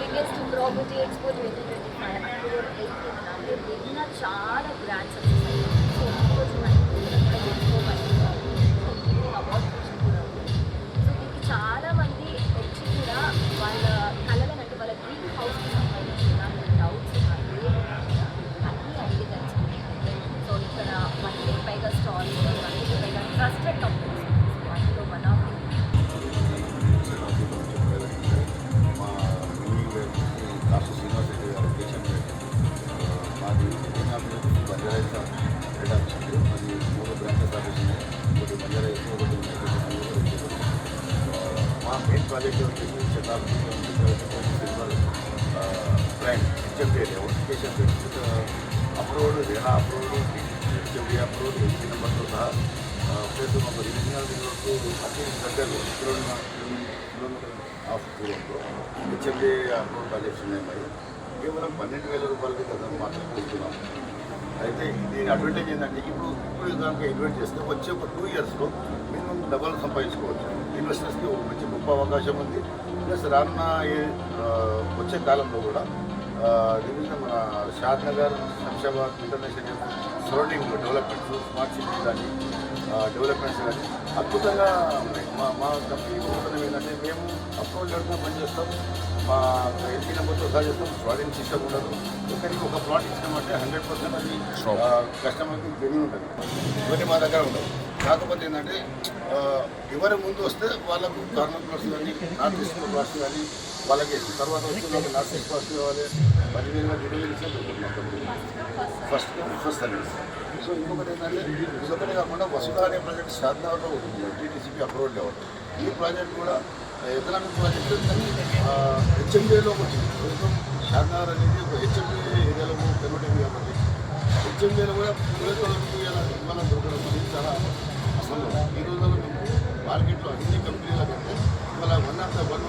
Biggest property expo 2025 October 18న అంటే నిన్న చాలా గ్రాండ్ సక్సెస్ అయింది. సో ఈరోజు మనకి ఎక్స్పో అవార్డ్ ఫంక్షన్ కూడా ఉంది. సో దీనికి చాలామంది వచ్చి కూడా వాళ్ళ కళలను అంటే వాళ్ళ డ్రీమ్ హౌస్కి సంబంధించిన డౌట్స్ అన్నీ అడిగి తెలుసుకుంటారు. సో ఇక్కడ 100కి పైగా స్టాల్స్, 100కి పైగా ట్రస్టెడ్ కంపెనీస్ అందులో మన కాశీ శ్రీనివాస్ రెడ్డి గారు దేశం మాది బంజారా హెడ్ ఆఫీస్ ఉంది. మాది 3 బ్రాంచెస్ ఆఫీస్ ఉన్నాయి. ఒకటి బంజారా ఎక్కువ, ఒకటి మా మెయిన్ ప్రాజెక్ట్ వచ్చేసి Shatabdi silver brand HMD education approved RERA approved HMD approved 80 నెంబర్తో సహా ప్లస్ ఒక రీజనల్ వరకు అతి దగ్గరలో కిలోమీటర్ ఆఫ్ దూరంలో హెచ్ఎండి అప్రూవ్డ్ ప్రాజెక్ట్స్ ఉన్నాయి. మరి కేవలం 12,000 రూపాయలకి కదా మాట్లాడుకుంటున్నాం. అయితే దీని అడ్వాంటేజ్ ఏంటంటే ఇప్పుడు కనుక ఇన్వెస్ట్ చేస్తే వచ్చే ఒక 2 ఇయర్స్లో మినిమం డబల్ సంపాదించుకోవచ్చు. ఇన్వెస్టర్స్కి ఒక మంచి గొప్ప అవకాశం ఉంది. ప్లస్ రానున్న వచ్చే కాలంలో కూడా వివిధ మన Shadnagar, Shamshabad, international surrounding developments, smart city కానీ డెవలప్మెంట్స్ కానీ అద్భుతంగా ఉన్నాయి. మా కంపెనీ గొప్పతనం ఏంటంటే మేము అప్రోచ్ లెటర్తో పనిచేస్తాం. మా ఎల్పీ నెంబర్తో సహా చేస్తాం. ఫ్రాడింగ్ సిస్టమ్ ఉండదు. ఒకరికి ఒక ప్లాట్ ఇచ్చినామంటే 100% అది కస్టమర్కి జెన్యూన్ ఉంటుంది. ఇవన్నీ మా దగ్గర ఉండవు. కాకపోతే ఏంటంటే ఎవరి ముందు వస్తే వాళ్ళకు కార్నర్ ప్లాట్స్ కానీ, నార్త్ ఈస్ట్ ప్లాట్స్ కానీ వాళ్ళకి తర్వాత వచ్చి వాళ్ళకి నార్త్ ఈస్ట్ ప్లాట్స్ కావాలి 10,000 డెలివరీ ఫస్ట్ సర్వీస్. సో ఇంకొకటి ఏంటంటే ఇదొకటి కాకుండా వసుధ అనే ప్రాజెక్ట్ షాద్నగర్లో ఉంటుంది. TTCP approval level. ఈ ప్రాజెక్ట్ కూడా ఎకనామిక్ ప్రాజెక్ట్ కానీ హెచ్ఎండిఏలోకి వచ్చింది. ప్రస్తుతం షాద్నగర్ అనేది ఒక హెచ్ఎండి ఏరియాలో కన్వర్ట్ అయింది కాబట్టి హెచ్ఎండిఏలో కూడా ఇవాళ దొరకడం అనేది చాలా అసలు. ఈ రోజుల్లో మేము మార్కెట్లో అన్ని కంపెనీల కంటే ఇవాళ 1 ఆఫ్ ద 1